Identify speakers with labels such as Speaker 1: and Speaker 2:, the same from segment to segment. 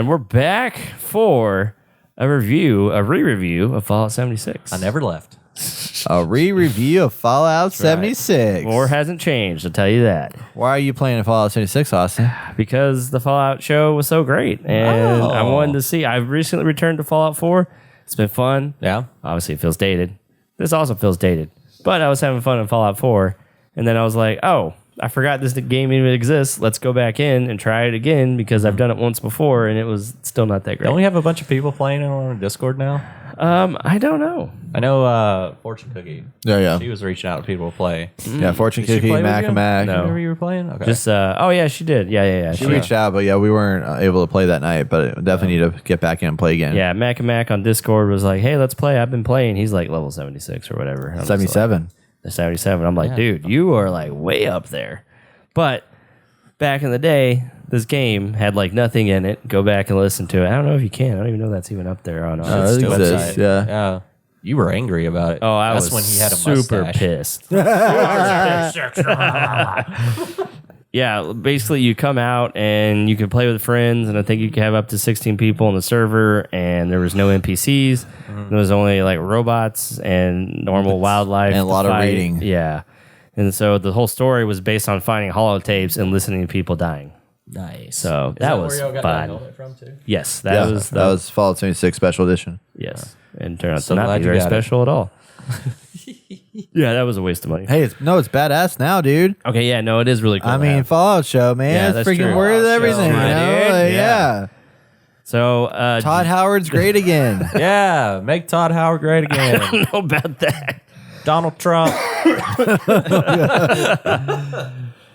Speaker 1: And we're back for a re-review of Fallout 76.
Speaker 2: I never left.
Speaker 3: A re-review of Fallout 76.
Speaker 1: War hasn't changed, I'll tell you that.
Speaker 3: Why are you playing Fallout 76, Austin?
Speaker 1: Because the Fallout show was so great. And I wanted to see. I've recently returned to Fallout 4. It's been fun.
Speaker 2: Yeah.
Speaker 1: Obviously, it feels dated. This also feels dated. But I was having fun in Fallout 4. And then I was like, oh, I forgot this game even exists. Let's go back in and try it again because I've done it once before and it was still not that great.
Speaker 2: Don't we have a bunch of people playing it on Discord now?
Speaker 1: I don't know.
Speaker 2: I know Fortune Cookie.
Speaker 3: Yeah.
Speaker 2: She was reaching out to people to play.
Speaker 3: Yeah, Fortune
Speaker 2: Did she
Speaker 3: Cookie,
Speaker 2: play with
Speaker 3: Mac
Speaker 2: you?
Speaker 3: and Mac.
Speaker 1: No.
Speaker 2: Whenever you were playing? Okay.
Speaker 1: Just, oh yeah, she did. Yeah.
Speaker 3: She reached out, but yeah, we weren't able to play that night, but definitely need to get back in and play again.
Speaker 1: Yeah, Mac and Mac on Discord was like, hey, let's play. I've been playing. He's like level 76 or whatever. I'm just
Speaker 3: 77.
Speaker 1: like, 77. I'm like, dude, you are like way up there. But back in the day, this game had like nothing in it. Go back and listen to it. I don't know if you can. I don't even know that's even up there on our
Speaker 3: it
Speaker 2: Still
Speaker 3: exists,
Speaker 2: website.
Speaker 3: yeah.
Speaker 2: You were angry about it.
Speaker 1: Oh,
Speaker 2: That's
Speaker 1: was
Speaker 2: when he had a
Speaker 1: super
Speaker 2: mustache.
Speaker 1: pissed. Yeah, basically you come out and you can play with friends, and I think you can have up to 16 people on the server, and there was no NPCs. There was only like robots and normal wildlife.
Speaker 3: And a lot of reading.
Speaker 1: Yeah. And so the whole story was based on finding holotapes and listening to people dying.
Speaker 2: Nice.
Speaker 1: So that was fun.
Speaker 2: From too?
Speaker 1: Yes, that
Speaker 3: was Fallout 76 Special Edition.
Speaker 1: yes. And turned out
Speaker 2: So
Speaker 1: to not
Speaker 2: glad
Speaker 1: be
Speaker 2: you
Speaker 1: very
Speaker 2: got it.
Speaker 1: special at all. Yeah, that was a waste of money.
Speaker 3: Hey, it's badass now, dude.
Speaker 1: Okay, yeah, no, it is really cool.
Speaker 3: I
Speaker 1: to
Speaker 3: mean,
Speaker 1: have.
Speaker 3: Fallout show, man.
Speaker 1: Yeah,
Speaker 3: It's
Speaker 1: that's
Speaker 3: freaking
Speaker 1: true.
Speaker 3: worth
Speaker 2: Fallout
Speaker 3: everything,
Speaker 2: show,
Speaker 3: you know?
Speaker 1: dude.
Speaker 3: Like,
Speaker 1: Yeah.
Speaker 3: yeah.
Speaker 1: So
Speaker 3: Todd Howard's great again.
Speaker 2: Yeah, make Todd Howard great again.
Speaker 1: I don't know about that.
Speaker 2: Donald Trump.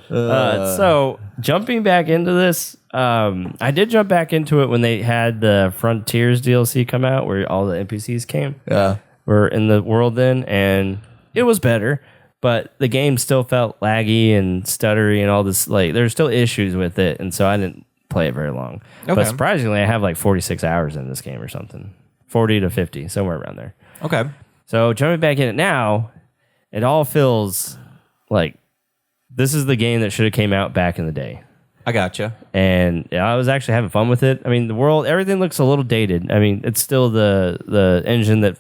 Speaker 1: So jumping back into this, I did jump back into it when they had the Frontiers DLC come out, where all the NPCs came.
Speaker 3: Yeah.
Speaker 1: Were in the world then, and it was better, but the game still felt laggy and stuttery and all this. Like, there's still issues with it, and so I didn't play it very long.
Speaker 2: Okay.
Speaker 1: But surprisingly, I have like 46 hours in this game or something, 40 to 50, somewhere around there.
Speaker 2: Okay.
Speaker 1: So jumping back in it now, it all feels like this is the game that should have came out back in the day.
Speaker 2: I gotcha.
Speaker 1: And yeah, I was actually having fun with it. I mean, the world, everything looks a little dated. I mean, it's still the engine that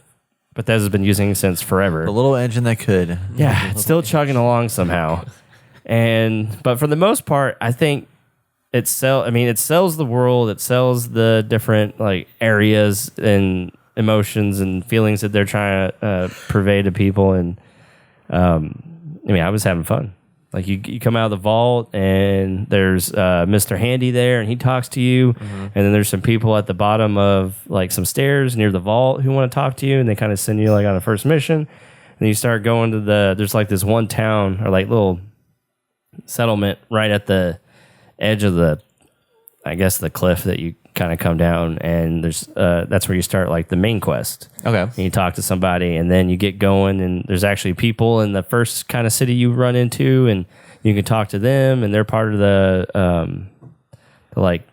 Speaker 1: Bethesda's been using since forever.
Speaker 3: The little engine that could.
Speaker 1: Yeah, it's still chugging along somehow. But for the most part, I think it sells the world, it sells the different like areas and emotions and feelings that they're trying to convey to people. And I was having fun. Like you come out of the vault and there's Mr. Handy there and he talks to you, and then there's some people at the bottom of like some stairs near the vault who want to talk to you, and they kind of send you like on a first mission. And you start going to there's like this one town or like little settlement right at the edge of the cliff that you kind of come down, and there's that's where you start like the main quest.
Speaker 2: Okay.
Speaker 1: And you talk to somebody, and then you get going, and there's actually people in the first kind of city you run into, and you can talk to them, and they're part of the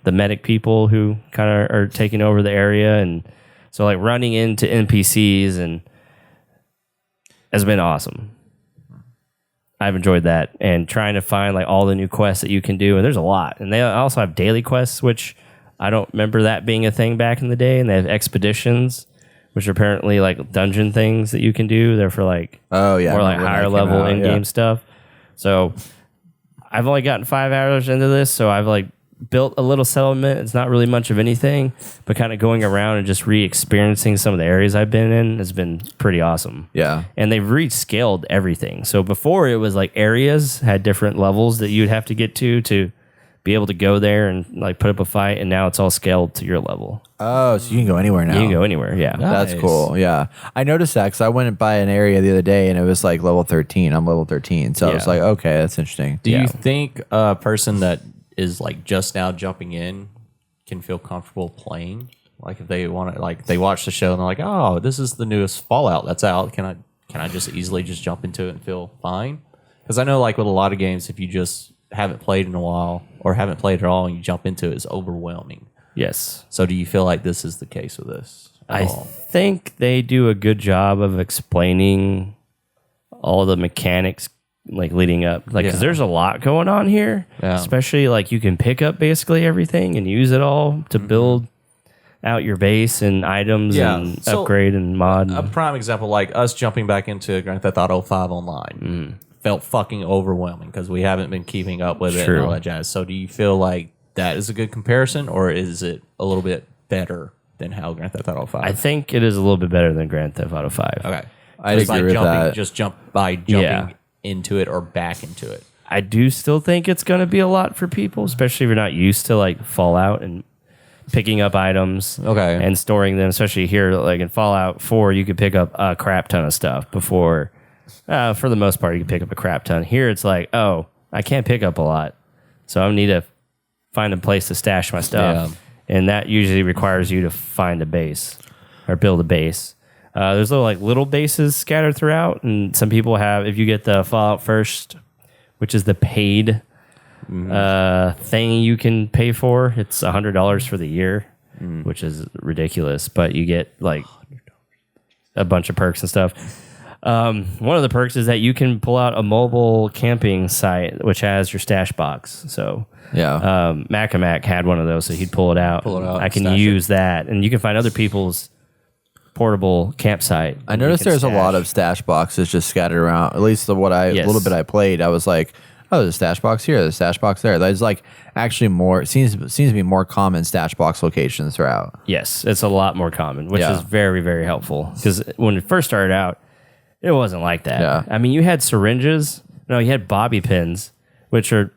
Speaker 1: medic people who kind of are taking over the area, and so like running into NPCs and has been awesome. I've enjoyed that, and trying to find like all the new quests that you can do, and there's a lot, and they also have daily quests, which I don't remember that being a thing back in the day, and they have expeditions, which are apparently like dungeon things that you can do. They're for like
Speaker 3: Oh, yeah. I
Speaker 1: more like
Speaker 3: remember when
Speaker 1: higher
Speaker 3: that came
Speaker 1: level
Speaker 3: out,
Speaker 1: in-game
Speaker 3: yeah.
Speaker 1: stuff. So I've only gotten 5 hours into this, so I've like built a little settlement. It's not really much of anything, but kind of going around and just re-experiencing some of the areas I've been in has been pretty awesome.
Speaker 3: Yeah.
Speaker 1: And they've rescaled everything. So before it was like areas had different levels that you'd have to get to be able to go there and like put up a fight, and now it's all scaled to your level.
Speaker 3: Oh, so you can go anywhere now.
Speaker 1: You can go anywhere, yeah.
Speaker 3: That's
Speaker 2: Nice.
Speaker 3: cool. Yeah. I noticed that because I went by an area the other day and it was like level 13. I'm level 13. So I was
Speaker 1: Yeah.
Speaker 3: like, okay, that's interesting.
Speaker 2: Do
Speaker 1: Yeah.
Speaker 2: you think a person that is like just now jumping in can feel comfortable playing? Like if they want to, like they watch the show and they're like, oh, this is the newest Fallout that's out. Can I just easily just jump into it and feel fine? Because I know like with a lot of games, if you just haven't played in a while or haven't played at all and you jump into it, it's overwhelming.
Speaker 1: Yes.
Speaker 2: So do you feel like this is the case with this at
Speaker 1: I
Speaker 2: all?
Speaker 1: think they do a good job of explaining all the mechanics like leading up, like because
Speaker 2: Yeah.
Speaker 1: there's a lot going on here.
Speaker 2: Yeah.
Speaker 1: Especially like you can pick up basically everything and use it all to build out your base and items
Speaker 2: Yeah.
Speaker 1: and
Speaker 2: So,
Speaker 1: upgrade and mod.
Speaker 2: A prime example, like us jumping back into Grand Theft Auto 5 online, felt fucking overwhelming because we haven't been keeping up with it
Speaker 1: True.
Speaker 2: and all that jazz. So, do you feel like that is a good comparison, or is it a little bit better than how Grand Theft Auto 5?
Speaker 1: I think it is a little bit better than Grand Theft Auto 5.
Speaker 2: Okay,
Speaker 3: I'd
Speaker 2: Just by
Speaker 3: agree with
Speaker 2: jumping,
Speaker 3: that.
Speaker 2: Just jumping
Speaker 1: Yeah.
Speaker 2: into it or back into it.
Speaker 1: I do still think it's going to be a lot for people, especially if you're not used to like Fallout and picking up items
Speaker 2: Okay.
Speaker 1: and storing them. Especially here, like in Fallout 4, you could pick up a crap ton of stuff before. For the most part, you can pick up a crap ton. Here, it's like, oh, I can't pick up a lot, so I need to find a place to stash my stuff, and that usually requires you to find a base or build a base. There's little bases scattered throughout, and some people have. If you get the Fallout First, which is the paid thing you can pay for, it's $100 for the year, which is ridiculous. But you get like a bunch of perks and stuff. One of the perks is that you can pull out a mobile camping site which has your stash box. So
Speaker 3: Yeah.
Speaker 1: Mac had one of those, so he'd pull it out.
Speaker 2: Pull it out
Speaker 1: I
Speaker 2: and
Speaker 1: can
Speaker 2: stash
Speaker 1: use that, and you can find other people's portable campsite.
Speaker 3: I noticed there's a lot of stash boxes just scattered around. At least the
Speaker 1: Yes.
Speaker 3: little bit I played, I was like, oh, there's a stash box here, there's a stash box there. There's like actually more. It seems to be more common stash box locations throughout.
Speaker 1: Yes, it's a lot more common, which
Speaker 3: Yeah.
Speaker 1: is very, very helpful. Because when it first started out, it wasn't like that.
Speaker 3: Yeah.
Speaker 1: I mean, you had syringes. No, you had bobby pins, which are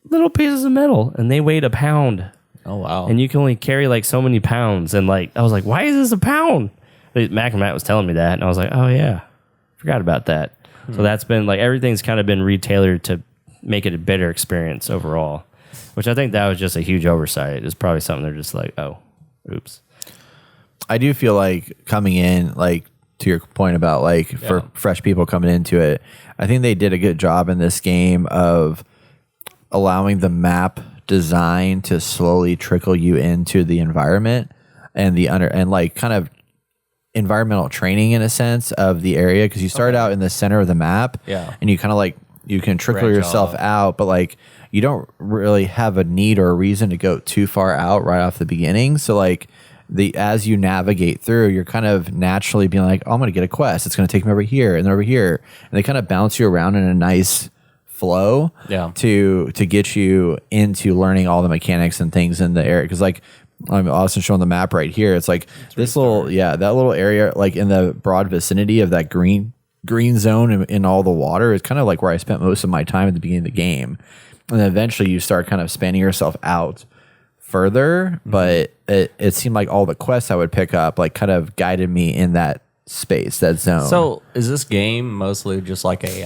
Speaker 1: little pieces of metal, and they weighed a pound.
Speaker 2: Oh wow!
Speaker 1: And you can only carry like so many pounds. And like, I was like, why is this a pound? Matt was telling me that, and I was like, oh yeah, forgot about that. So that's been like everything's kind of been retailored to make it a better experience overall, which I think that was just a huge oversight. It's probably something they're just like, oh, oops.
Speaker 3: I do feel like coming in, like to your point about like for fresh people coming into it, I think they did a good job in this game of allowing the map design to slowly trickle you into the environment and and like kind of environmental training in a sense of the area, because you start out in the center of the map, and you kind of like you can trickle
Speaker 2: Branch
Speaker 3: yourself
Speaker 2: off.
Speaker 3: out, but like you don't really have a need or a reason to go too far out right off the beginning. So like as you navigate through, you're kind of naturally being like, oh, I'm going to get a quest. It's going to take me over here and over here, and they kind of bounce you around in a nice flow to get you into learning all the mechanics and things in the area. Because like I'm also showing the map right here. It's like this little that little area like in the broad vicinity of that green zone in all the water is kind of like where I spent most of my time at the beginning of the game. And then eventually you start kind of spanning yourself out further, but it seemed like all the quests I would pick up like kind of guided me in that space, that zone.
Speaker 2: So is this game mostly just like a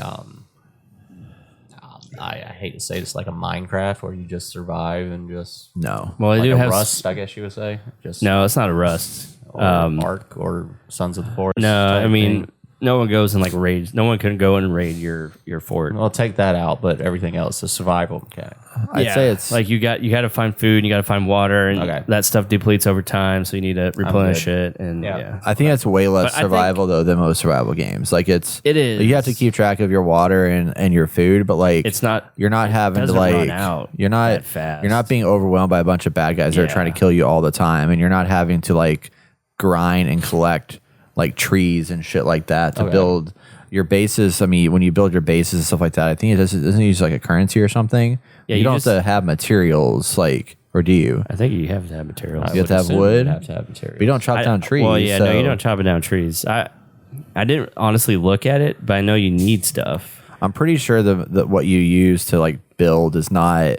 Speaker 2: I hate to say this, like a Minecraft where you just survive and just
Speaker 3: no.
Speaker 1: Well, they
Speaker 2: like
Speaker 1: do
Speaker 2: a
Speaker 1: have
Speaker 2: Rust, I guess you would say. Just
Speaker 1: No, it's not a Rust.
Speaker 2: or Ark or Sons of the Forest.
Speaker 1: No,
Speaker 2: type
Speaker 1: I mean,
Speaker 2: thing.
Speaker 1: no one goes and like raids. No one can go and raid your fort.
Speaker 2: I'll take that out, but everything else is survival mechanic.
Speaker 3: I'd say it's
Speaker 1: like you got to find food, and you got to find water, and
Speaker 2: Okay.
Speaker 1: that stuff depletes over time, so you need to replenish
Speaker 2: good.
Speaker 1: it. And
Speaker 2: Yeah.
Speaker 3: I think that's way less
Speaker 1: But I think-
Speaker 3: survival though than most survival games. Like it
Speaker 1: is.
Speaker 3: You have to keep track of your water and your food, but like
Speaker 1: It's not-
Speaker 3: You're not having to
Speaker 1: doesn't
Speaker 3: like
Speaker 1: run out
Speaker 3: you're not
Speaker 1: that fast.
Speaker 3: You're not being overwhelmed by a bunch of bad guys that are trying to
Speaker 1: Yeah.
Speaker 3: kill you all the time, and you're not having to like grind and collect like trees and shit like that to build your bases. I mean, when you build your bases and stuff like that, I think doesn't use like a currency or something.
Speaker 1: Yeah,
Speaker 3: you
Speaker 1: you
Speaker 3: don't
Speaker 1: just-
Speaker 3: have to have materials, like, or do you?
Speaker 1: I think you have to have materials.
Speaker 3: You have to have
Speaker 2: assume
Speaker 3: wood?
Speaker 2: you'd have to have materials.
Speaker 3: But you don't chop down trees.
Speaker 1: Well, yeah,
Speaker 3: so
Speaker 1: no, you don't chop it down trees. I didn't honestly look at it, but I know you need stuff.
Speaker 3: I'm pretty sure the what you use to like build is not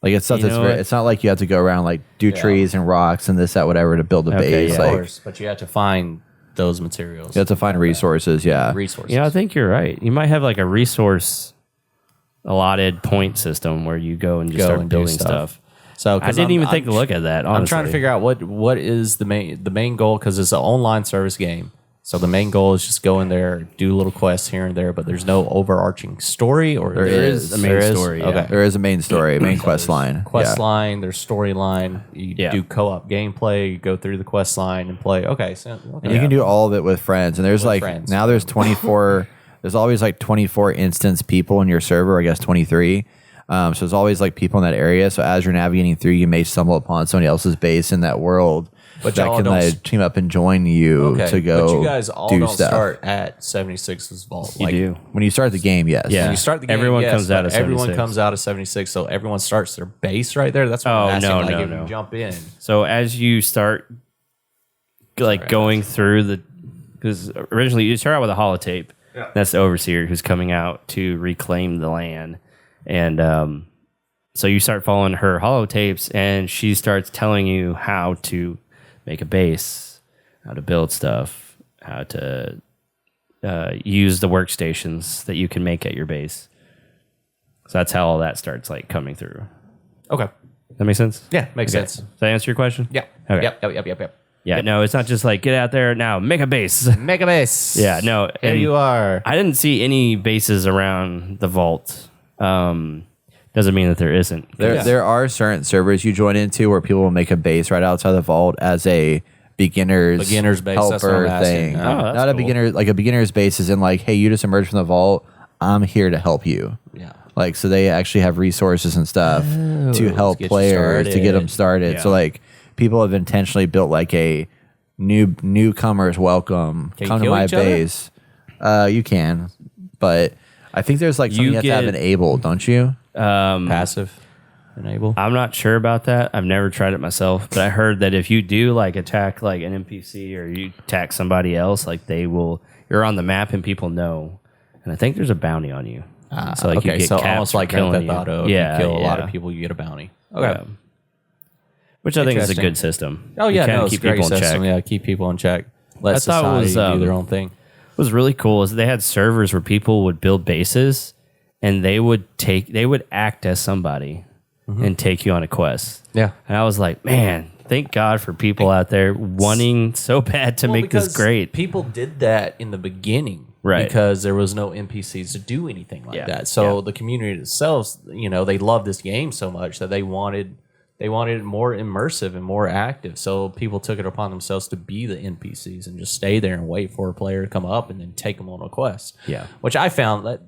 Speaker 3: like it's stuff
Speaker 1: You
Speaker 3: that's
Speaker 1: know
Speaker 3: very,
Speaker 1: what?
Speaker 3: it's not like you have to go around like do trees and rocks and this, that, whatever to build a
Speaker 1: Okay,
Speaker 3: base.
Speaker 1: yeah.
Speaker 2: Of
Speaker 3: Like
Speaker 2: course, but you have to find those materials.
Speaker 3: you have to find resources. Yeah.
Speaker 2: Resources.
Speaker 1: Yeah, I think you're right. You might have like a resource allotted point system where you go and just
Speaker 2: Go
Speaker 1: start
Speaker 2: and do
Speaker 1: building
Speaker 2: stuff.
Speaker 1: stuff.
Speaker 2: So
Speaker 1: I didn't even take a look at that. Honestly.
Speaker 2: I'm trying to figure out what is the main goal, because it's an online service game. So the main goal is just go in there, do little quests here and there, but there's no overarching story, or
Speaker 3: There is
Speaker 1: a main story, yeah.
Speaker 2: Okay.
Speaker 3: There is a main story, main quest line.
Speaker 2: Quest
Speaker 3: Yeah.
Speaker 2: line, there's storyline. You
Speaker 1: Yeah.
Speaker 2: do co-op gameplay. You go through the quest line and play. Okay, so
Speaker 3: And you can do all of it with friends. And there's
Speaker 2: With
Speaker 3: like
Speaker 2: friends.
Speaker 3: now there's 24 there's always like 24 instance people in your server, I guess 23. So there's always like people in that area. So as you're navigating through, you may stumble upon somebody else's base in that world
Speaker 2: But
Speaker 3: that
Speaker 2: y'all
Speaker 3: can
Speaker 2: don't
Speaker 3: like team up and join you to go.
Speaker 2: But you guys all
Speaker 3: do
Speaker 2: don't
Speaker 3: stuff.
Speaker 2: start at 76's vault.
Speaker 1: You do.
Speaker 3: When you start the game, yes.
Speaker 1: Yeah.
Speaker 2: When you start the game,
Speaker 1: Everyone
Speaker 2: yes,
Speaker 1: comes out of
Speaker 2: everyone
Speaker 1: 76.
Speaker 2: comes out of 76, so everyone starts their base right there. That's what I'm asking.
Speaker 1: no,
Speaker 2: Like,
Speaker 1: no,
Speaker 2: if
Speaker 1: no.
Speaker 2: you jump in.
Speaker 1: So as you start like going through the, because originally you start out with a holotape. Yeah. That's the overseer who's coming out to reclaim the land, and so you start following her holotapes, and she starts telling you how to make a base, how to build stuff, how to use the workstations that you can make at your base. So that's how all that starts like coming through.
Speaker 2: Okay.
Speaker 1: That makes sense?
Speaker 2: Yeah, makes sense.
Speaker 1: Does that answer your question?
Speaker 2: Yeah.
Speaker 1: Okay.
Speaker 2: Yep.
Speaker 1: Yeah, no, it's not just like get out there now, make a base.
Speaker 2: Make a base.
Speaker 1: Yeah, no.
Speaker 2: Here
Speaker 1: and
Speaker 2: you are.
Speaker 1: I didn't see any bases around the vault. Doesn't mean that there isn't.
Speaker 3: There are certain servers you join into where people will make a base right outside the vault as a beginner's
Speaker 2: base, that's what
Speaker 3: helper
Speaker 2: I'm asking.
Speaker 3: thing.
Speaker 2: Oh,
Speaker 1: that's
Speaker 3: Not a
Speaker 1: cool.
Speaker 3: beginner, like a beginner's base is in like, hey, you just emerged from the vault. I'm here to help you.
Speaker 2: Yeah.
Speaker 3: Like, so they actually have resources and stuff to help
Speaker 2: get you
Speaker 3: players to get them started.
Speaker 1: Yeah.
Speaker 3: So like people have intentionally built like a newcomers welcome.
Speaker 2: Can you
Speaker 3: Come to
Speaker 2: kill
Speaker 3: my
Speaker 2: each other?
Speaker 3: base. You can, but I think there's like something you have to have
Speaker 1: get-
Speaker 3: enabled, don't you?
Speaker 2: Passive. Enable.
Speaker 1: I'm not sure about that. I've never tried it myself, but I heard that if you do like attack like an NPC or you attack somebody else, like you're on the map and people know. And I think there's a bounty on you. So like you
Speaker 2: okay,
Speaker 1: get
Speaker 2: so
Speaker 1: capped
Speaker 2: almost
Speaker 1: for
Speaker 2: like Grand
Speaker 1: killing
Speaker 2: Theft
Speaker 1: you.
Speaker 2: Auto.
Speaker 1: Yeah,
Speaker 2: If you kill a lot
Speaker 1: yeah.
Speaker 2: of people, you get a bounty. Okay.
Speaker 1: Which I think is a
Speaker 2: Interesting.
Speaker 1: good system.
Speaker 2: Oh
Speaker 1: You
Speaker 2: yeah,
Speaker 1: kinda
Speaker 2: no, it's a great system.
Speaker 1: check.
Speaker 2: Yeah, keep people in check. Let
Speaker 1: I thought it
Speaker 2: society
Speaker 1: was,
Speaker 2: do their own thing.
Speaker 1: What was really cool is they had servers where people would build bases and they would act as somebody and take you on a quest.
Speaker 2: Yeah.
Speaker 1: And I was like, man, thank God for people out there wanting so bad to make this
Speaker 2: because
Speaker 1: great.
Speaker 2: People did that in the beginning,
Speaker 1: Right.
Speaker 2: Because there was no NPCs to do anything like
Speaker 1: Yeah.
Speaker 2: that. So
Speaker 1: Yeah.
Speaker 2: the community itself, they loved this game so much that they wanted it more immersive and more active. So people took it upon themselves to be the NPCs and just stay there and wait for a player to come up and then take them on a quest.
Speaker 1: Yeah.
Speaker 2: Which I found that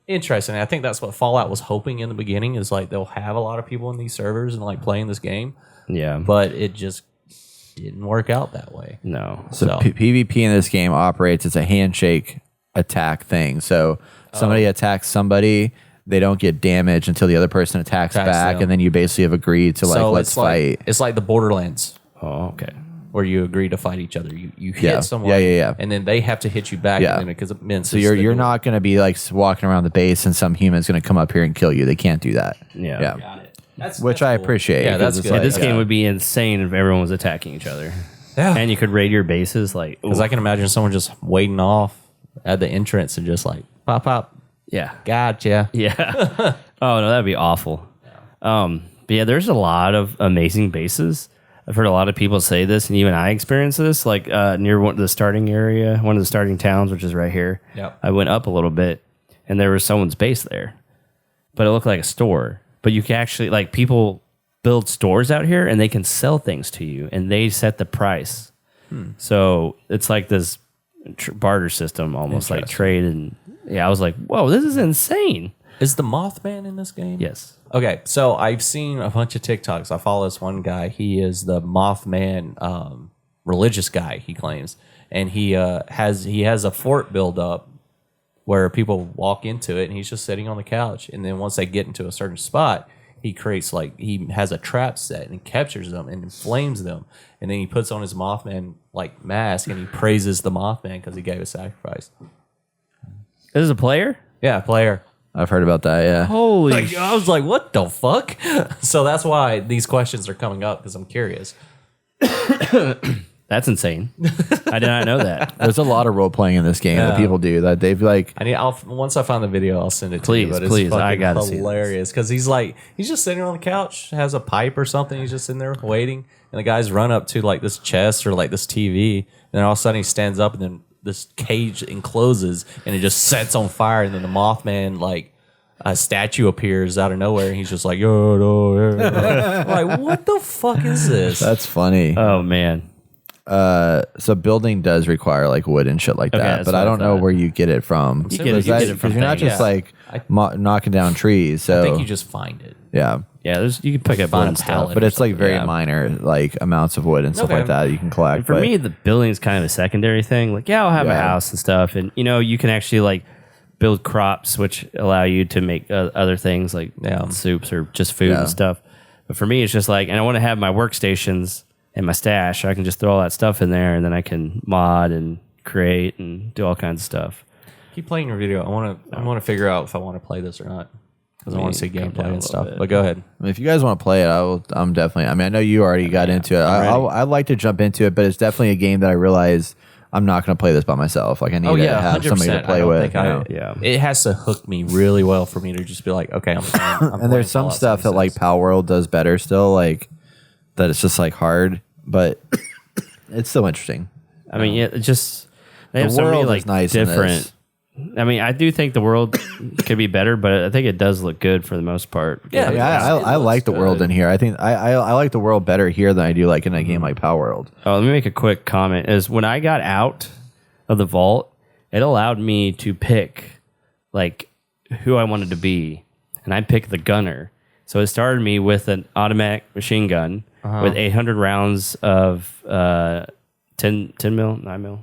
Speaker 2: interesting. I think that's what Fallout was hoping in the beginning is like they'll have a lot of people in these servers and like playing this game,
Speaker 1: Yeah.
Speaker 2: but it just didn't work out that way.
Speaker 1: No.
Speaker 3: So PvP in this game operates as a handshake attack thing. So somebody attacks somebody, they don't get damaged until the other person attacks back,
Speaker 2: them.
Speaker 3: and then you basically have agreed to like let's
Speaker 2: it's
Speaker 3: fight.
Speaker 2: It's like the Borderlands
Speaker 1: Oh, okay.
Speaker 2: where you agree to fight each other. You hit
Speaker 3: Yeah.
Speaker 2: someone,
Speaker 3: Yeah.
Speaker 2: and then they have to hit you back.
Speaker 3: Yeah.
Speaker 2: Because it means
Speaker 3: So you're not going to be like walking around the base and some human's going to come up here and kill you. They can't do that.
Speaker 1: Yeah.
Speaker 3: Yeah.
Speaker 2: That's,
Speaker 3: Which I appreciate.
Speaker 2: Yeah,
Speaker 3: because
Speaker 2: that's
Speaker 3: it's
Speaker 2: good.
Speaker 3: like,
Speaker 1: This game would be insane if everyone was attacking each other.
Speaker 2: Yeah,
Speaker 1: And you could raid your bases like,
Speaker 2: because I can imagine someone just waiting off at the entrance and just like pop,
Speaker 1: yeah.
Speaker 2: gotcha.
Speaker 1: Yeah. Oh no, that'd be awful. But yeah, there's a lot of amazing bases. I've heard a lot of people say this, and even I experienced this. Like near one of the starting area, one of the starting towns, which is right here.
Speaker 2: Yep.
Speaker 1: I went up a little bit, and there was someone's base there, but it looked like a store. But you can actually like people build stores out here, and they can sell things to you, and they set the price. So it's like this barter system, almost like trade. And yeah, I was like, whoa, this is insane.
Speaker 2: Is the Mothman in this game?
Speaker 1: Yes.
Speaker 2: Okay, so I've seen a bunch of TikToks. I follow this one guy. He is the Mothman religious guy, he claims, and he has a fort built up where people walk into it, and he's just sitting on the couch. And then once they get into a certain spot, he creates he has a trap set and captures them and inflames them, and then he puts on his Mothman like mask and he praises the Mothman because he gave a sacrifice.
Speaker 1: This is a player?
Speaker 2: Yeah, player.
Speaker 3: I've heard about that. Yeah.
Speaker 1: Holy
Speaker 2: I was like, what the fuck? So that's why these questions are coming up because I'm curious.
Speaker 1: That's insane. I did not know that.
Speaker 3: There's a lot of role playing in this game that people do that they've like.
Speaker 2: Once I find the video, I'll send it to
Speaker 1: Please,
Speaker 2: you. But it's
Speaker 1: please, I
Speaker 2: fucking
Speaker 1: gotta see this.
Speaker 2: hilarious because he's just sitting on the couch, has a pipe or something. He's just sitting there waiting, and the guys run up to like this chest or like this TV, and then all of a sudden he stands up, and then this cage encloses, and it just sets on fire, and then the Mothman like a statue appears out of nowhere, and he's just like, yo, no, like, what the fuck is this?
Speaker 3: That's funny.
Speaker 1: Oh man.
Speaker 3: so building does require like wood and shit like
Speaker 1: Okay,
Speaker 3: that,
Speaker 1: that's
Speaker 3: but
Speaker 1: what
Speaker 3: I
Speaker 1: I
Speaker 3: don't know
Speaker 1: thought.
Speaker 3: where you get it from.
Speaker 1: You get it from
Speaker 3: You're not
Speaker 1: things.
Speaker 3: just like knocking down trees. So
Speaker 2: I think you just find it.
Speaker 3: yeah.
Speaker 1: Yeah, you can pick up
Speaker 2: Find
Speaker 1: wood
Speaker 2: a
Speaker 1: and stuff.
Speaker 2: pallet.
Speaker 3: But it's like very
Speaker 1: Yeah.
Speaker 3: minor, like amounts of wood and stuff
Speaker 2: Okay.
Speaker 3: like that you can collect.
Speaker 1: For
Speaker 3: but
Speaker 1: me, the building is kind of a secondary thing. Like, yeah, I'll have a
Speaker 3: Yeah.
Speaker 1: house and stuff, and you can actually like build crops, which allow you to make other things like soups or just food
Speaker 3: Yeah.
Speaker 1: and stuff. But for me, it's just like, and I want to have my workstations and my stash. So I can just throw all that stuff in there, and then I can mod and create and do all kinds of stuff.
Speaker 2: Keep playing your video. I want to figure out if I want to play this or not because I want to see
Speaker 1: come down
Speaker 2: gameplay
Speaker 1: a
Speaker 2: and stuff.
Speaker 1: little bit.
Speaker 2: But go ahead.
Speaker 3: I mean, if you guys want to play it, I'm definitely. I mean, I know you already got into it. I'd like to jump into it, but it's definitely a game that I realize I'm not going to play this by myself. Like I need to have somebody to play with.
Speaker 1: Yeah.
Speaker 2: It has to hook me really well for me to just be like, okay, I'm playing.
Speaker 3: And there's some stuff that like Pal World does better still, like that it's just like hard, but it's still interesting.
Speaker 1: I mean, yeah, it just they have
Speaker 3: The
Speaker 1: so many
Speaker 3: world
Speaker 1: like
Speaker 3: is nice in
Speaker 1: different.
Speaker 3: this.
Speaker 1: I mean, I do think the world could be better, but I think it does look good for the most part.
Speaker 2: Yeah,
Speaker 3: I mean, I like the world in here. I think I like the world better here than I do like in a game like Pal World.
Speaker 1: Oh, let me make a quick comment. Is when I got out of the vault, it allowed me to pick like who I wanted to be, and I picked the gunner. So it started me with an automatic machine gun with 800 rounds of 10 mil, 9 mil,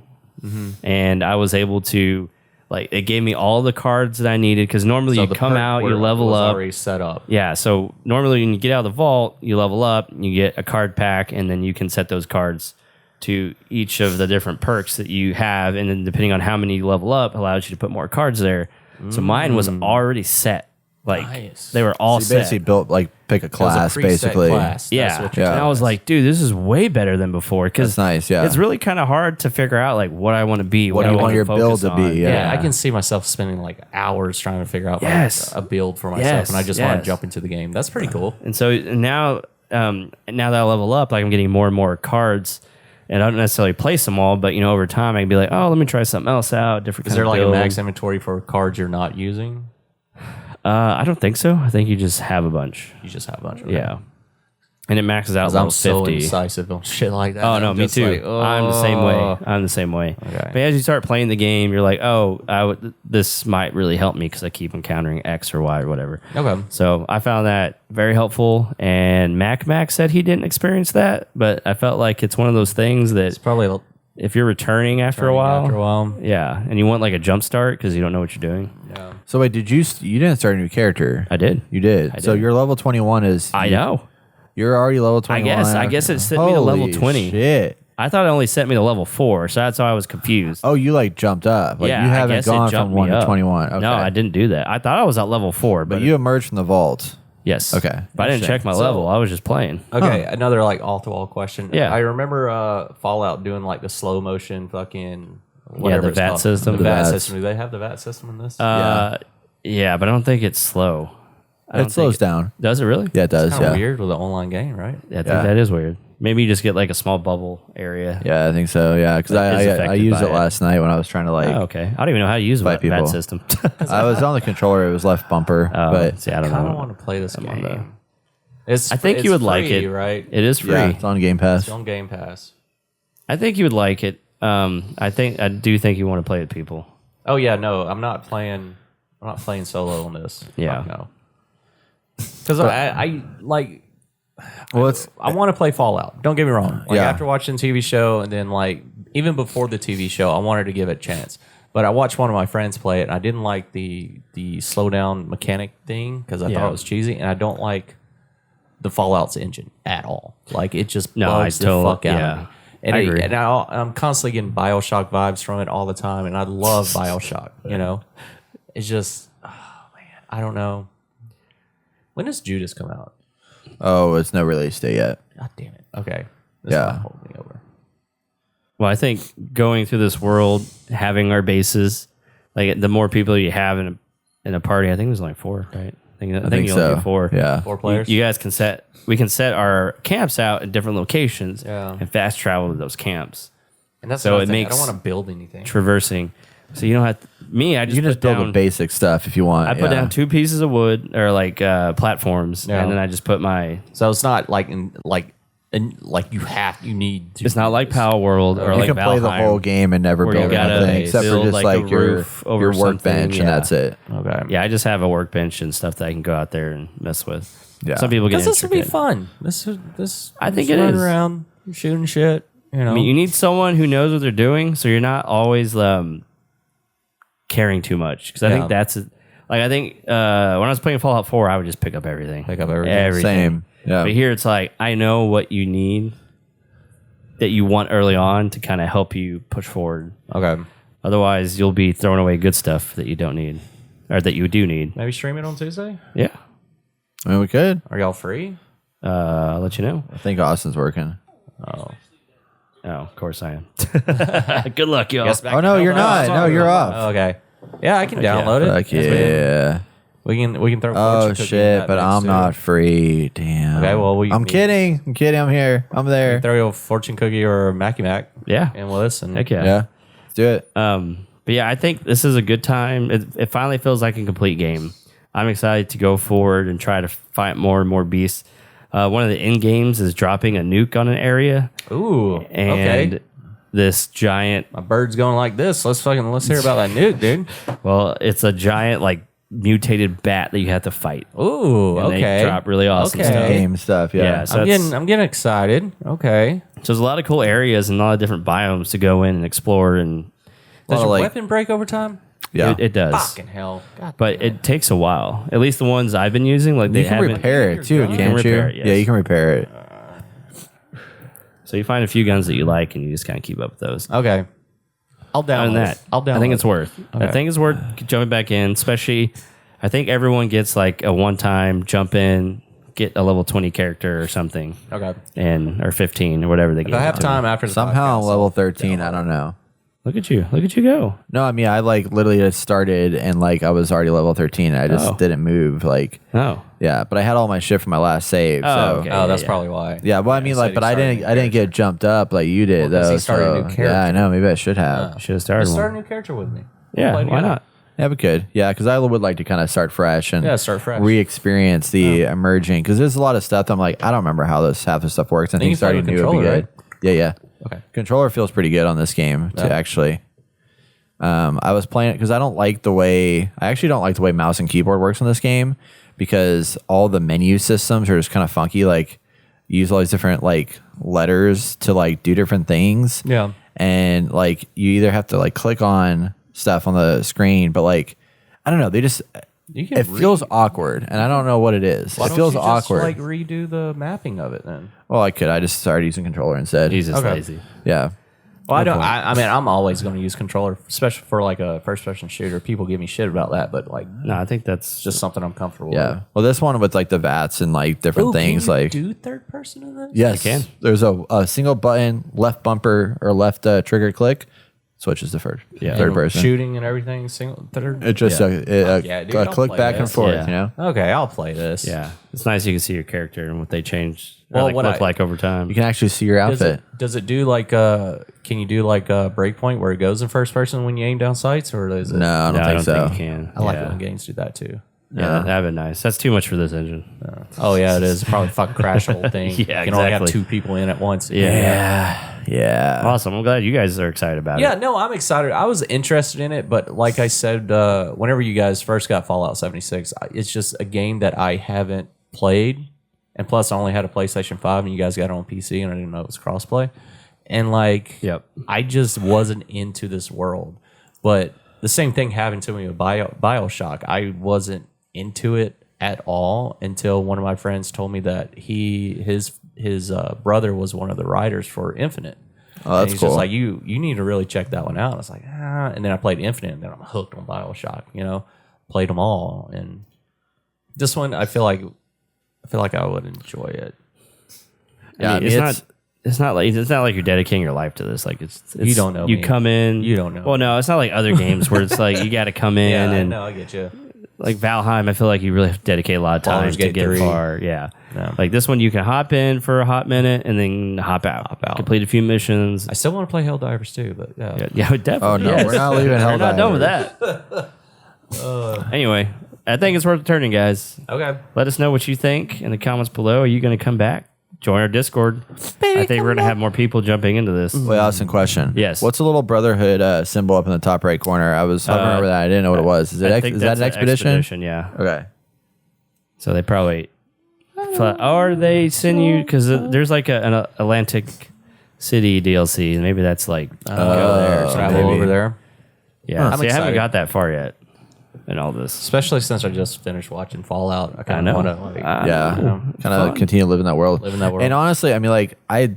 Speaker 1: and I was able to like it gave me all the cards that I needed because normally you come out, you level up.
Speaker 2: Already set up.
Speaker 1: Yeah, so normally when you get out of the vault, you level up, you get a card pack, and then you can set those cards to each of the different perks that you have, and then depending on how many you level up, allows you to put more cards there. So mine was already set. Like
Speaker 2: Nice.
Speaker 1: they were all
Speaker 3: So you basically
Speaker 1: set.
Speaker 3: built like pick a
Speaker 2: It was a
Speaker 3: class
Speaker 2: preset
Speaker 3: basically.
Speaker 2: class. That's
Speaker 1: Yeah.
Speaker 2: what you're
Speaker 1: And I was like, dude, this is way better than before because
Speaker 3: That's nice, yeah.
Speaker 1: it's really kind of hard to figure out like what I want to be,
Speaker 3: What
Speaker 1: I
Speaker 3: do you want
Speaker 1: wanna
Speaker 3: your build
Speaker 1: focus
Speaker 3: to be,
Speaker 1: on.
Speaker 3: yeah.
Speaker 2: I can see myself spending like hours trying to figure out like,
Speaker 1: Yes.
Speaker 2: a build for myself,
Speaker 1: Yes,
Speaker 2: and I just want
Speaker 1: yes.
Speaker 2: to jump into the game. That's pretty cool.
Speaker 1: And so now that I level up, like I'm getting more and more cards. And I don't necessarily place them all, but over time I can be like, oh, let me try something else out. Different.
Speaker 2: Is
Speaker 1: kind
Speaker 2: there
Speaker 1: of
Speaker 2: like
Speaker 1: build.
Speaker 2: a max inventory for cards you're not using?
Speaker 1: I don't think so. I think you just have a bunch.
Speaker 2: You just have a bunch of
Speaker 1: Yeah, and it maxes out
Speaker 2: 'Cause
Speaker 1: level
Speaker 2: I'm so
Speaker 1: 50.
Speaker 2: indecisive on shit like that.
Speaker 1: Oh no,
Speaker 2: I'm
Speaker 1: me
Speaker 2: just
Speaker 1: too.
Speaker 2: like,
Speaker 1: I'm the same way. I'm the same way.
Speaker 2: Okay.
Speaker 1: But as you start playing the game, you're like, oh, this might really help me because I keep encountering X or Y or whatever.
Speaker 2: Okay.
Speaker 1: So I found that very helpful. And Mac said he didn't experience that, but I felt like it's one of those things that
Speaker 2: It's probably
Speaker 1: if you're returning after a while, yeah, and you want like a jump start because you don't know what you're doing.
Speaker 2: Yeah.
Speaker 3: So wait, you didn't start a new character?
Speaker 1: I did.
Speaker 3: You did. So
Speaker 1: did.
Speaker 3: your level 21 is
Speaker 1: I know.
Speaker 3: You're already level 21.
Speaker 1: I guess it set me to level
Speaker 3: Holy
Speaker 1: 20.
Speaker 3: Shit.
Speaker 1: I thought it only set me to level 4, so that's why I was confused.
Speaker 3: Oh, you like jumped up. Like
Speaker 1: yeah,
Speaker 3: you
Speaker 1: I
Speaker 3: haven't
Speaker 1: guess it
Speaker 3: gone
Speaker 1: jumped
Speaker 3: from 1
Speaker 1: me
Speaker 3: to
Speaker 1: up.
Speaker 3: 21. Okay.
Speaker 1: No, I didn't do that. I thought I was at level 4,
Speaker 3: But
Speaker 1: but
Speaker 3: you emerged from the vault.
Speaker 1: yes.
Speaker 3: Okay.
Speaker 1: But I didn't check my level. I was just playing.
Speaker 2: Okay, another like off the wall question.
Speaker 1: Yeah.
Speaker 2: I remember Fallout doing like the slow motion fucking whatever
Speaker 1: the
Speaker 2: it's
Speaker 1: VAT
Speaker 2: called.
Speaker 1: system.
Speaker 2: The
Speaker 1: The
Speaker 2: VAT
Speaker 3: VATs.
Speaker 2: system. Do they have the VAT system in this?
Speaker 1: Yeah, but I don't think it's slow.
Speaker 3: It slows down.
Speaker 1: Does it really?
Speaker 3: Yeah, it does.
Speaker 2: Kind of
Speaker 3: Yeah.
Speaker 2: weird with an online game, right?
Speaker 1: Yeah, I think
Speaker 3: Yeah.
Speaker 1: that is weird. Maybe you just get like a small bubble area.
Speaker 3: Yeah, I think so. Yeah, because
Speaker 1: Like, is
Speaker 3: I
Speaker 1: affected
Speaker 3: used
Speaker 1: by
Speaker 3: it
Speaker 1: it.
Speaker 3: last night when I was trying to like.
Speaker 1: Oh, okay. I don't even know how to use
Speaker 3: Fight
Speaker 1: that
Speaker 3: people.
Speaker 1: system.
Speaker 3: I was on the controller. It was left bumper, but
Speaker 1: see, I don't
Speaker 2: kind of
Speaker 1: know.
Speaker 2: want to play this
Speaker 1: on
Speaker 2: game.
Speaker 1: the-
Speaker 2: It's,
Speaker 1: I think
Speaker 2: it's
Speaker 1: you would like
Speaker 2: free,
Speaker 1: it.
Speaker 2: right?
Speaker 1: It is free.
Speaker 3: yeah, it's on Game Pass.
Speaker 2: It's on Game Pass.
Speaker 1: I think you would like it. I do think you want to play with people.
Speaker 2: Oh yeah, no, I'm not playing solo on this.
Speaker 1: Yeah.
Speaker 2: Fuck no. Because I like.
Speaker 3: Well, it's
Speaker 2: I want to play Fallout. Don't get me wrong. Like
Speaker 3: Yeah.
Speaker 2: after watching the TV show, and then like even before the TV show, I wanted to give it a chance. But I watched one of my friends play it, and I didn't like the slow down mechanic thing because I
Speaker 1: Yeah.
Speaker 2: thought it was cheesy, and I don't like the Fallout's engine at all. Like it just
Speaker 1: No,
Speaker 2: bugs
Speaker 1: I
Speaker 2: the
Speaker 1: totally-
Speaker 2: fuck out
Speaker 1: yeah.
Speaker 2: of me. And,
Speaker 1: I agree.
Speaker 2: and I'm constantly getting Bioshock vibes from it all the time, and I love Bioshock. You know, it's just, oh man, I don't know. When does Judas come out?
Speaker 3: oh, it's no release date yet.
Speaker 2: God damn it. Okay, this
Speaker 3: Yeah.
Speaker 2: might hold me over.
Speaker 1: Well, I think going through this world, having our bases, like the more people you have in a party, I think there's only 4, right? I think
Speaker 3: I think
Speaker 1: you only
Speaker 3: so.
Speaker 1: do 4.
Speaker 3: Yeah.
Speaker 2: 4 players.
Speaker 1: You guys we can set our camps out at different locations
Speaker 2: Yeah.
Speaker 1: and fast travel to those camps,
Speaker 2: And that's
Speaker 1: So
Speaker 2: so
Speaker 1: it
Speaker 2: I
Speaker 1: makes-
Speaker 2: don't want to build anything.
Speaker 1: traversing. So you don't have to, I just
Speaker 3: You can just
Speaker 1: put
Speaker 3: build
Speaker 1: down,
Speaker 3: the basic stuff if you want.
Speaker 1: I put
Speaker 3: yeah.
Speaker 1: down 2 pieces of wood or like platforms,
Speaker 2: Yeah.
Speaker 1: and then I just put my
Speaker 2: So it's not like and like you need to.
Speaker 1: It's not like Power World or
Speaker 3: You
Speaker 1: like
Speaker 3: can play the
Speaker 1: Valheim,
Speaker 3: whole game and never
Speaker 1: where you
Speaker 3: build
Speaker 1: gotta
Speaker 3: anything except for
Speaker 1: build,
Speaker 3: just
Speaker 1: like,
Speaker 3: like
Speaker 1: a
Speaker 3: your
Speaker 1: roof over
Speaker 3: your
Speaker 1: something,
Speaker 3: workbench, and
Speaker 1: yeah.
Speaker 3: that's it.
Speaker 2: Okay.
Speaker 1: Yeah, I just have a workbench and stuff that I can go out there and mess with.
Speaker 3: Yeah.
Speaker 1: Some people get
Speaker 2: This would be
Speaker 1: intricate.
Speaker 2: fun.
Speaker 1: I think
Speaker 2: just
Speaker 1: it
Speaker 2: run
Speaker 1: is.
Speaker 2: around shooting shit. You know,
Speaker 1: I mean, you need someone who knows what they're doing, so you're not always caring too much. Because I think that's like I think when I was playing Fallout 4, I would just pick up everything.
Speaker 2: Pick up everything.
Speaker 3: Same. Yeah.
Speaker 1: But here it's like I know what you need that you want early on to kind of help you push forward.
Speaker 2: Okay.
Speaker 1: Otherwise, you'll be throwing away good stuff that you don't need or that you do need.
Speaker 2: Maybe stream it on Tuesday.
Speaker 1: Yeah.
Speaker 3: I mean, we could.
Speaker 2: Are y'all free?
Speaker 1: I'll let you know.
Speaker 3: I think Austin's working.
Speaker 1: Oh, of course I am. Good luck, y'all.
Speaker 3: Oh no, you're not. No, you're off.
Speaker 2: Okay. Yeah, I can download it.
Speaker 3: Fuck yeah.
Speaker 2: We can throw.
Speaker 3: Oh
Speaker 2: fortune cookie in
Speaker 3: shit!
Speaker 2: that
Speaker 3: But
Speaker 2: mix,
Speaker 3: I'm
Speaker 2: too.
Speaker 3: not free. Damn.
Speaker 2: Okay, well,
Speaker 3: I'm kidding. I'm kidding. I'm here. I'm there.
Speaker 2: Throw your fortune cookie or a Mackie Mac.
Speaker 1: Yeah.
Speaker 2: And we'll listen.
Speaker 1: Heck yeah.
Speaker 3: Yeah. Let's do it.
Speaker 1: But yeah, I think this is a good time. It finally feels like a complete game. I'm excited to go forward and try to fight more and more beasts. One of the end games is dropping a nuke on an area,
Speaker 2: Ooh.
Speaker 1: and
Speaker 2: Okay.
Speaker 1: this giant.
Speaker 2: My bird's going like this. Let's hear about that nuke, dude.
Speaker 1: Well, it's a giant like mutated bat that you have to fight.
Speaker 2: Ooh.
Speaker 1: And
Speaker 2: okay.
Speaker 1: they drop really awesome
Speaker 2: Okay.
Speaker 1: stuff.
Speaker 3: Game stuff. Yeah.
Speaker 1: Yeah, so
Speaker 2: I'm getting excited. Okay.
Speaker 1: So there's a lot of cool areas and a lot of different biomes to go in and explore, and
Speaker 2: Does
Speaker 3: of,
Speaker 2: your
Speaker 3: like-
Speaker 2: weapon break over time?
Speaker 3: Yeah.
Speaker 1: it does.
Speaker 2: Fucking hell. God.
Speaker 1: But it takes a while. At least the ones I've been using, like they
Speaker 3: You can
Speaker 1: haven't.
Speaker 3: repair it too,
Speaker 2: You
Speaker 3: can't
Speaker 1: can
Speaker 3: you?
Speaker 1: repair it, yes.
Speaker 3: Yeah, you can repair it.
Speaker 1: So you find a few guns that you like, and you just kind of keep up with those.
Speaker 2: Okay. I'll download
Speaker 1: Other than that,
Speaker 2: it. I'll download
Speaker 1: I think it's
Speaker 2: it.
Speaker 1: worth.
Speaker 2: Okay.
Speaker 1: I think it's worth jumping back in. Especially, I think everyone gets like a one-time jump in, get a level 20 character or something,
Speaker 2: Okay.
Speaker 1: and or 15 or whatever they get.
Speaker 2: If I have time after the
Speaker 3: Somehow
Speaker 2: podcast,
Speaker 3: level
Speaker 2: I'll
Speaker 3: 13.
Speaker 2: download
Speaker 3: I don't know.
Speaker 1: Look at you go.
Speaker 3: No, I mean I like literally just started and like I was already level 13. I just
Speaker 1: Oh.
Speaker 3: didn't move. Like
Speaker 1: Oh,
Speaker 3: yeah, but I had all my shit from my last save.
Speaker 1: Oh,
Speaker 3: so
Speaker 1: okay.
Speaker 2: Oh, that's
Speaker 1: yeah.
Speaker 2: probably why.
Speaker 3: yeah, well I mean
Speaker 2: said
Speaker 3: like,
Speaker 2: he
Speaker 3: but I
Speaker 2: started a
Speaker 3: didn't
Speaker 2: new
Speaker 3: get
Speaker 2: character.
Speaker 3: jumped up like you did
Speaker 2: Well, 'cause
Speaker 3: though.
Speaker 2: he started a new
Speaker 3: so,
Speaker 2: character.
Speaker 3: yeah, I know. Maybe I should have.
Speaker 1: should have started
Speaker 2: Just start a
Speaker 1: one.
Speaker 2: new character with me.
Speaker 1: Yeah,
Speaker 2: Play
Speaker 1: why
Speaker 2: together.
Speaker 1: not?
Speaker 3: Yeah, we could. Yeah, because I would like to kind of start fresh and
Speaker 2: Start fresh.
Speaker 3: re-experience the emerging. Because there's a lot of stuff that I'm like, I don't remember how this half the stuff works. I think
Speaker 2: you play
Speaker 3: starting
Speaker 2: with
Speaker 3: new would be
Speaker 2: controller,
Speaker 3: good. Yeah.
Speaker 2: Okay.
Speaker 3: Controller feels pretty good on this game too. Actually, I was playing it because I actually don't like the way mouse and keyboard works on this game because all the menu systems are just kind of funky. Like you use all these different like letters to like do different things.
Speaker 2: Yeah.
Speaker 3: And like you either have to like click on stuff on the screen, but like I don't know,
Speaker 2: You can
Speaker 3: it feels awkward, and I don't know what it is.
Speaker 2: Why
Speaker 3: It
Speaker 2: don't
Speaker 3: feels
Speaker 2: you just,
Speaker 3: awkward.
Speaker 2: like redo the mapping of it then.
Speaker 3: Well, I could. I just started using controller instead.
Speaker 1: He's just
Speaker 2: Okay.
Speaker 1: lazy.
Speaker 3: Yeah.
Speaker 2: Well, I don't. I mean, I'm always going to use controller, especially for like a first-person shooter. People give me shit about that, but like,
Speaker 1: No, I think that's
Speaker 2: just something I'm comfortable
Speaker 3: Yeah.
Speaker 2: with.
Speaker 3: Well, this one with like the VATs and like different things, like
Speaker 2: do third person in this.
Speaker 3: yes,
Speaker 1: You can.
Speaker 3: There's a single button, left bumper or left trigger click, switches to third person.
Speaker 2: shooting and everything. Single, third.
Speaker 3: It's just a
Speaker 2: yeah, dude, I'll
Speaker 3: click
Speaker 2: play
Speaker 3: back and
Speaker 2: this.
Speaker 3: forth.
Speaker 1: Yeah.
Speaker 3: You know.
Speaker 2: Okay, I'll play this.
Speaker 1: yeah. It's nice you can see your character and what they changed.
Speaker 2: Well,
Speaker 1: Or like
Speaker 2: what
Speaker 1: look
Speaker 2: I-
Speaker 1: like over time.
Speaker 3: You can actually see your
Speaker 2: Does
Speaker 3: outfit.
Speaker 2: it do like can you do like a breakpoint where it goes in first person when you aim down sights, or is it?
Speaker 3: No, I don't
Speaker 1: No,
Speaker 3: think so.
Speaker 1: you can.
Speaker 2: I like
Speaker 1: yeah.
Speaker 2: it when games do that too.
Speaker 1: Yeah, that'd be nice. That's too much for this engine.
Speaker 2: Oh yeah, it is. It probably fucking crash the whole thing.
Speaker 1: Yeah,
Speaker 2: you can only have
Speaker 1: exactly.
Speaker 2: 2 people in at once.
Speaker 3: Yeah.
Speaker 1: Awesome. I'm glad you guys are excited about
Speaker 2: Yeah,
Speaker 1: it.
Speaker 2: no, I'm excited. I was interested in it, but like I said, whenever you guys first got Fallout 76, it's just a game that I haven't played. And plus, I only had a PlayStation 5, and you guys got it on PC, and I didn't know it was crossplay. And like,
Speaker 1: Yep.
Speaker 2: I just wasn't into this world. But the same thing happened to me with Bioshock. I wasn't into it at all until one of my friends told me that his brother was one of the writers for Infinite.
Speaker 3: Oh,
Speaker 2: And
Speaker 3: that's
Speaker 2: he's
Speaker 3: cool.
Speaker 2: just like, you need to really check that one out. I was like, and then I played Infinite, and then I'm hooked on Bioshock. You know, played them all, and this one I feel like I would enjoy it.
Speaker 3: Yeah,
Speaker 1: I mean, it's not like you're dedicating your life to this. Like it's
Speaker 2: You don't know
Speaker 1: You
Speaker 2: me.
Speaker 1: come in.
Speaker 2: You don't know
Speaker 1: Well, no, it's not like other games where it's like you got to come in and
Speaker 2: I get you.
Speaker 1: like Valheim. I feel like you really have to dedicate a lot of time
Speaker 2: Baldur's
Speaker 1: to
Speaker 2: Gate
Speaker 1: get
Speaker 2: 3.
Speaker 1: far. Yeah.
Speaker 2: No.
Speaker 1: Like this one, you can hop in for a hot minute and then hop out. Complete a few missions.
Speaker 2: I still want to play Helldivers too, but yeah.
Speaker 1: Yeah, definitely.
Speaker 3: Oh no,
Speaker 1: yes.
Speaker 3: we're not leaving
Speaker 1: We're not done with
Speaker 3: Helldivers.
Speaker 1: that. Anyway, I think it's worth returning, guys.
Speaker 2: Okay.
Speaker 1: Let us know what you think in the comments below. Are you going to come back join our Discord. I think we're going to have more people jumping into this.
Speaker 3: Wait, Austin, question.
Speaker 1: Yes.
Speaker 3: What's the little Brotherhood symbol up in the top right corner? I was hovering over that. I didn't know what it was. Is
Speaker 1: I
Speaker 3: it?
Speaker 1: think
Speaker 3: Is that
Speaker 1: that's
Speaker 3: an expedition?
Speaker 1: Yeah.
Speaker 3: Okay.
Speaker 1: So they probably, or they send you because there's like an Atlantic City DLC. Maybe that's like go there. Or something.
Speaker 2: Travel over there.
Speaker 1: Yeah,
Speaker 2: I'm
Speaker 1: see, I haven't
Speaker 2: excited.
Speaker 1: got that far yet in all this.
Speaker 2: Especially since I just finished watching Fallout. I kind
Speaker 1: I
Speaker 2: of
Speaker 1: know.
Speaker 2: want to
Speaker 3: Yeah. Kind
Speaker 1: fun.
Speaker 3: of continue living that world.
Speaker 2: Live in that world.
Speaker 3: And honestly, I mean, like, I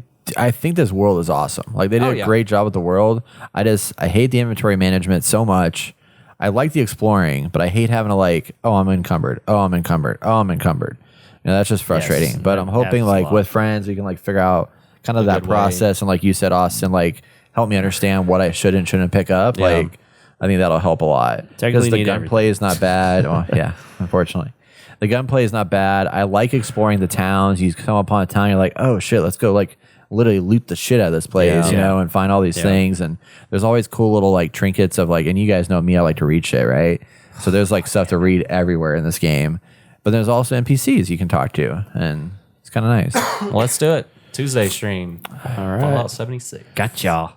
Speaker 3: think this world is awesome. Like, they did a
Speaker 2: yeah.
Speaker 3: great job with the world. I hate the inventory management so much. I like the exploring, but I hate having to like, oh, I'm encumbered. Oh, I'm encumbered. Oh, I'm encumbered. You know, that's just frustrating.
Speaker 1: Yes,
Speaker 3: but I'm
Speaker 1: that
Speaker 3: hoping
Speaker 1: adds a
Speaker 3: like
Speaker 1: lot.
Speaker 3: with friends, we can like figure out kind of that
Speaker 2: good way.
Speaker 3: process. And like you said, Austin, like help me understand what I should and shouldn't pick up.
Speaker 2: Yeah.
Speaker 3: Like, I think that'll help a lot.
Speaker 1: Technically
Speaker 3: Because the
Speaker 1: need
Speaker 3: gunplay is not bad. Well, yeah, unfortunately. The gunplay is not bad. I like exploring the towns. You come upon a town, you're like, oh shit, let's go like literally loot the shit out of this place, you know, and find all these things. And there's always cool little like trinkets of like, and you guys know me, I like to read shit, right? So there's like stuff to read everywhere in this game. But there's also NPCs you can talk to, and it's kind of nice.
Speaker 2: Let's do it. Tuesday stream.
Speaker 1: All right.
Speaker 2: Fallout 76.
Speaker 1: Got y'all.